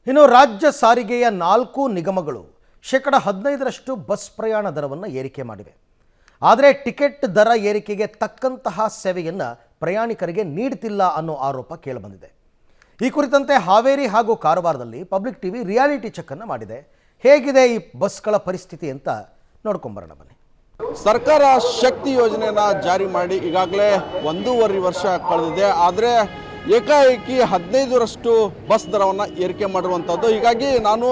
ಇನ್ನು ರಾಜ್ಯ ಸಾರಿಗೆಯ 4 ನಿಗಮಗಳು ಶೇಕಡ 15ರಷ್ಟು ಬಸ್ ಪ್ರಯಾಣ ದರವನ್ನು ಏರಿಕೆ ಮಾಡಿವೆ. ಆದರೆ ಟಿಕೆಟ್ ದರ ಏರಿಕೆಗೆ ತಕ್ಕಂತಹ ಸೇವೆಯನ್ನು ಪ್ರಯಾಣಿಕರಿಗೆ ನೀಡುತ್ತಿಲ್ಲ ಅನ್ನೋ ಆರೋಪ ಕೇಳಿಬಂದಿದೆ. ಈ ಕುರಿತಂತೆ ಹಾವೇರಿ ಹಾಗೂ ಕಾರವಾರದಲ್ಲಿ ಪಬ್ಲಿಕ್ ಟಿವಿ ರಿಯಾಲಿಟಿ ಚೆಕ್ ಅನ್ನು ಮಾಡಿದೆ. ಹೇಗಿದೆ ಈ ಬಸ್ಗಳ ಪರಿಸ್ಥಿತಿ ಅಂತ ನೋಡ್ಕೊಂಬರೋಣ ಬನ್ನಿ. ಸರ್ಕಾರ ಶಕ್ತಿ ಯೋಜನೆಯನ್ನು ಜಾರಿ ಮಾಡಿ ಈಗಾಗಲೇ 1.5 ವರ್ಷ ಕಳೆದಿದೆ. ಆದರೆ ಏಕಾಏಕಿ 15ರಷ್ಟು ಬಸ್ ದರವನ್ನು ಏರಿಕೆ ಮಾಡಿರುವಂಥದ್ದು. ಹೀಗಾಗಿ ನಾನು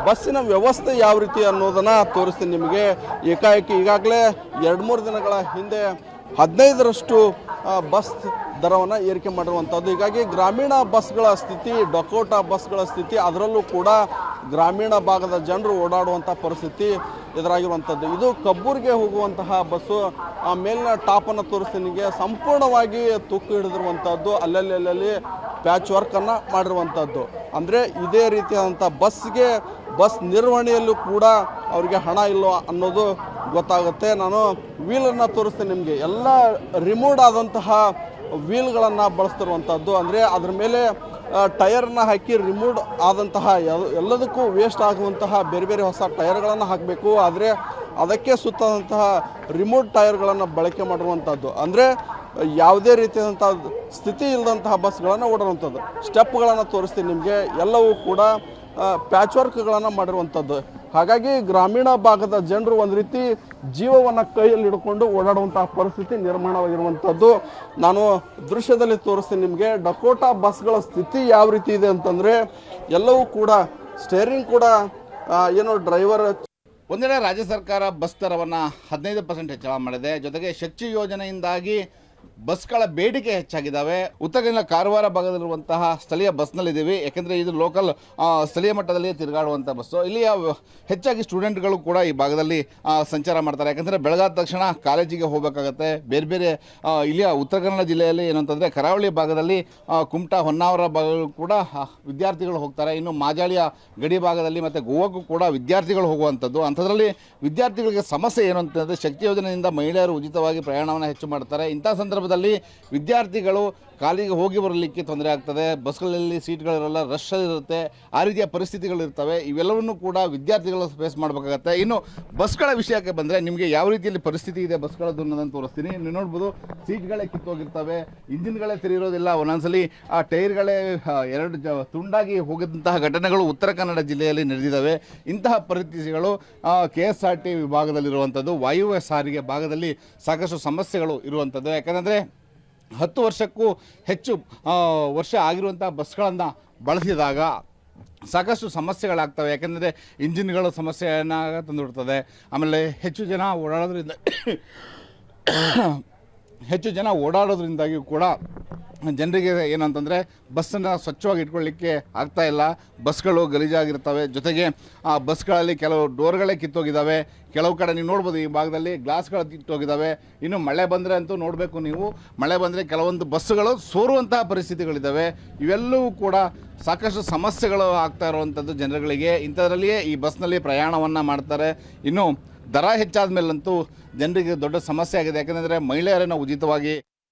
ಬಸ್ಸಿನ ವ್ಯವಸ್ಥೆ ಯಾವ ರೀತಿ ಅನ್ನೋದನ್ನು ತೋರಿಸ್ತೀನಿ ನಿಮಗೆ. ಏಕಾಏಕಿ ಈಗಾಗಲೇ 2-3 ದಿನಗಳ ಹಿಂದೆ 15ರಷ್ಟು ಬಸ್ ದರವನ್ನು ಏರಿಕೆ ಮಾಡಿರುವಂಥದ್ದು. ಹೀಗಾಗಿ ಗ್ರಾಮೀಣ ಬಸ್ಗಳ ಸ್ಥಿತಿ, ಡಕೋಟಾ ಬಸ್ಗಳ ಸ್ಥಿತಿ, ಅದರಲ್ಲೂ ಕೂಡ ಗ್ರಾಮೀಣ ಭಾಗದ ಜನರು ಓಡಾಡುವಂಥ ಪರಿಸ್ಥಿತಿ ಎದುರಾಗಿರುವಂಥದ್ದು. ಇದು ಕಬ್ಬೂರಿಗೆ ಹೋಗುವಂತಹ ಬಸ್ಸು. ಆ ಮೇಲಿನ ಟಾಪನ್ನು ತೋರಿಸ್ತೀನಿ ನಿಮಗೆ. ಸಂಪೂರ್ಣವಾಗಿ ತುಕ್ಕು ಹಿಡಿದಿರುವಂಥದ್ದು, ಅಲ್ಲಲ್ಲಿ ಪ್ಯಾಚ್ ವರ್ಕನ್ನು ಮಾಡಿರುವಂಥದ್ದು. ಅಂದರೆ ಇದೇ ರೀತಿಯಾದಂಥ ಬಸ್ ನಿರ್ವಹಣೆಯಲ್ಲೂ ಕೂಡ ಅವರಿಗೆ ಹಣ ಇಲ್ಲೋ ಅನ್ನೋದು ಗೊತ್ತಾಗುತ್ತೆ. ನಾನು ವೀಲನ್ನು ತೋರಿಸ್ತೀನಿ ನಿಮಗೆ. ಎಲ್ಲ ರಿಮೂವ್ ಆದಂತಹ ವೀಲ್ಗಳನ್ನು ಬಳಸ್ತಿರುವಂಥದ್ದು. ಅಂದರೆ ಅದ್ರ ಮೇಲೆ ಟಯರ್ನ ಹಾಕಿ ರಿಮೂವ್ ಆದಂತಹ ಎಲ್ಲದಕ್ಕೂ ವೇಸ್ಟ್ ಆಗುವಂತಹ ಬೇರೆ ಬೇರೆ ಹೊಸ ಟಯರ್ಗಳನ್ನು ಹಾಕಬೇಕು. ಆದರೆ ಅದಕ್ಕೆ ಸುತ್ತದಂತಹ ರಿಮೂವ್ ಟಯರ್ಗಳನ್ನು ಬಳಕೆ ಮಾಡಿರುವಂಥದ್ದು. ಅಂದರೆ ಯಾವುದೇ ರೀತಿಯಾದಂಥ ಸ್ಥಿತಿ ಇಲ್ಲದಂತಹ ಬಸ್ಗಳನ್ನು ಓಡುವಂಥದ್ದು. ಸ್ಟೆಪ್ಗಳನ್ನು ತೋರಿಸ್ತೀನಿ ನಿಮಗೆ. ಎಲ್ಲವೂ ಕೂಡ ಪ್ಯಾಚ್ ವರ್ಕ್ಗಳನ್ನು ಮಾಡಿರುವಂಥದ್ದು. ಹಾಗಾಗಿ ಗ್ರಾಮೀಣ ಭಾಗದ ಜನರು ಒಂದು ರೀತಿ ಜೀವವನ್ನು ಕೈಯಲ್ಲಿ ಹಿಡ್ಕೊಂಡು ಓಡಾಡುವಂತಹ ಪರಿಸ್ಥಿತಿ ನಿರ್ಮಾಣವಾಗಿರುವಂಥದ್ದು. ನಾನು ದೃಶ್ಯದಲ್ಲಿ ತೋರಿಸ್ತೀನಿ ನಿಮಗೆ. ಡಕೋಟಾ ಬಸ್ಗಳ ಸ್ಥಿತಿ ಯಾವ ರೀತಿ ಇದೆ ಅಂತಂದರೆ, ಎಲ್ಲವೂ ಕೂಡ ಸ್ಟೇರಿಂಗ್ ಕೂಡ ಏನೋ ಡ್ರೈವರ್ ಒಂದೆಡೆ ರಾಜ್ಯ ಸರ್ಕಾರ ಬಸ್ ದರವನ್ನು 15% ಹೆಚ್ಚಳ ಮಾಡಿದೆ. ಜೊತೆಗೆ ಶಕ್ತಿ ಯೋಜನೆಯಿಂದಾಗಿ ಬಸ್ಗಳ ಬೇಡಿಕೆ ಹೆಚ್ಚಾಗಿದ್ದಾವೆ. ಉತ್ತರ ಕನ್ನಡ ಕಾರವಾರ ಭಾಗದಲ್ಲಿರುವಂತಹ ಸ್ಥಳೀಯ ಬಸ್ನಲ್ಲಿದ್ದೀವಿ. ಯಾಕೆಂದರೆ ಇದು ಲೋಕಲ್ ಸ್ಥಳೀಯ ಮಟ್ಟದಲ್ಲಿ ತಿರುಗಾಡುವಂಥ ಬಸ್ಸು. ಇಲ್ಲಿಯ ಹೆಚ್ಚಾಗಿ ಸ್ಟೂಡೆಂಟ್ಗಳು ಕೂಡ ಈ ಭಾಗದಲ್ಲಿ ಸಂಚಾರ ಮಾಡ್ತಾರೆ. ಯಾಕೆಂದರೆ ಬೆಳಗಾದ ತಕ್ಷಣ ಕಾಲೇಜಿಗೆ ಹೋಗಬೇಕಾಗತ್ತೆ. ಬೇರೆ ಬೇರೆ ಇಲ್ಲಿಯ ಉತ್ತರ ಕನ್ನಡ ಜಿಲ್ಲೆಯಲ್ಲಿ ಏನಂತಂದರೆ ಕರಾವಳಿ ಭಾಗದಲ್ಲಿ ಕುಮಟಾ, ಹೊನ್ನಾವರ ಭಾಗಗಳು ಕೂಡ ವಿದ್ಯಾರ್ಥಿಗಳು ಹೋಗ್ತಾರೆ. ಇನ್ನು ಮಾಜಾಳಿಯ ಗಡಿ ಭಾಗದಲ್ಲಿ ಮತ್ತು ಗೋವಾಕ್ಕೂ ಕೂಡ ವಿದ್ಯಾರ್ಥಿಗಳು ಹೋಗುವಂಥದ್ದು. ಅಂಥದ್ರಲ್ಲಿ ವಿದ್ಯಾರ್ಥಿಗಳಿಗೆ ಸಮಸ್ಯೆ ಏನು ಅಂತಂದರೆ, ಶಕ್ತಿ ಯೋಜನೆಯಿಂದ ಮಹಿಳೆಯರು ಉಚಿತವಾಗಿ ಪ್ರಯಾಣವನ್ನು ಹೆಚ್ಚು ಮಾಡ್ತಾರೆ. ಇಂಥ ಸಂದರ್ಭದಲ್ಲಿ ವಿದ್ಯಾರ್ಥಿಗಳು ಕಾಲಿಗೆ ಹೋಗಿ ಬರಲಿಕ್ಕೆ ತೊಂದರೆ ಆಗ್ತದೆ. ಬಸ್ಗಳಲ್ಲಿ ಸೀಟ್ಗಳಿರಲ್ಲ, ರಶ್ ಇರುತ್ತೆ, ಆ ರೀತಿಯ ಪರಿಸ್ಥಿತಿಗಳಿರ್ತವೆ. ಇವೆಲ್ಲವನ್ನು ಕೂಡ ವಿದ್ಯಾರ್ಥಿಗಳು ಫೇಸ್ ಮಾಡಬೇಕಾಗತ್ತೆ. ಇನ್ನು ಬಸ್ಗಳ ವಿಷಯಕ್ಕೆ ಬಂದರೆ, ನಿಮಗೆ ಯಾವ ರೀತಿಯಲ್ಲಿ ಪರಿಸ್ಥಿತಿ ಇದೆ ಬಸ್ಗಳದ್ದು ಅನ್ನೋದನ್ನು ತೋರಿಸ್ತೀನಿ. ನೀವು ನೋಡ್ಬೋದು, ಸೀಟ್ಗಳೇ ಕಿತ್ತೋಗಿರ್ತವೆ, ಇಂಜಿನ್ಗಳೇ ತೆರೆಯಿರೋದಿಲ್ಲ, ಒಂದೊಂದ್ಸಲಿ ಆ ಟೈರ್ಗಳೇ 2 ತುಂಡಾಗಿ ಹೋಗಿದ್ದಂತಹ ಘಟನೆಗಳು ಉತ್ತರ ಕನ್ನಡ ಜಿಲ್ಲೆಯಲ್ಲಿ ನಡೆದಿದ್ದಾವೆ. ಇಂತಹ ಪರಿಸ್ಥಿತಿಗಳು KSRT ವಿಭಾಗದಲ್ಲಿರುವಂಥದ್ದು, ವಾಯುವ್ಯ ಸಾರಿಗೆ ಭಾಗದಲ್ಲಿ ಸಾಕಷ್ಟು ಸಮಸ್ಯೆಗಳು ಇರುವಂಥದ್ದು. ಯಾಕಂದರೆ 10 ವರ್ಷಕ್ಕೂ ಹೆಚ್ಚು ವರ್ಷ ಆಗಿರುವಂಥ ಬಸ್ಗಳನ್ನು ಬಳಸಿದಾಗ ಸಾಕಷ್ಟು ಸಮಸ್ಯೆಗಳಾಗ್ತವೆ. ಯಾಕೆಂದರೆ ಇಂಜಿನ್ಗಳು ಸಮಸ್ಯೆಯನ್ನು ತಂದುಬಿಡ್ತದೆ. ಆಮೇಲೆ ಹೆಚ್ಚು ಜನ ಓಡಾಡೋದ್ರಿಂದಾಗಿ ಕೂಡ ಜನರಿಗೆ ಏನಂತಂದರೆ ಬಸ್ಸನ್ನು ಸ್ವಚ್ಛವಾಗಿ ಇಟ್ಕೊಳ್ಳಿಕ್ಕೆ ಆಗ್ತಾಯಿಲ್ಲ. ಬಸ್ಗಳು ಗಲೀಜಾಗಿರ್ತವೆ. ಜೊತೆಗೆ ಆ ಬಸ್ಗಳಲ್ಲಿ ಕೆಲವು ಡೋರ್ಗಳೇ ಕಿತ್ತೋಗಿದ್ದಾವೆ. ಕೆಲವು ಕಡೆ ನೀವು ನೋಡ್ಬೋದು, ಈ ಭಾಗದಲ್ಲಿ ಗ್ಲಾಸ್ಗಳು ಕಿತ್ತೋಗಿದ್ದಾವೆ. ಇನ್ನು ಮಳೆ ಬಂದರೆ ಅಂತೂ ನೋಡಬೇಕು ನೀವು. ಮಳೆ ಬಂದರೆ ಕೆಲವೊಂದು ಬಸ್ಸುಗಳು ಸೋರುವಂತಹ ಪರಿಸ್ಥಿತಿಗಳಿದ್ದಾವೆ. ಇವೆಲ್ಲವೂ ಕೂಡ ಸಾಕಷ್ಟು ಸಮಸ್ಯೆಗಳು ಆಗ್ತಾ ಇರುವಂಥದ್ದು ಜನರುಗಳಿಗೆ. ಇಂಥದ್ರಲ್ಲಿಯೇ ಈ ಬಸ್ನಲ್ಲಿ ಪ್ರಯಾಣವನ್ನು ಮಾಡ್ತಾರೆ. ಇನ್ನು ದರ ಹೆಚ್ಚಾದ ಮೇಲಂತೂ ಜನರಿಗೆ ದೊಡ್ಡ ಸಮಸ್ಯೆ ಆಗಿದೆ. ಯಾಕೆಂದರೆ ಮಹಿಳೆಯರನ್ನು ಉಚಿತವಾಗಿ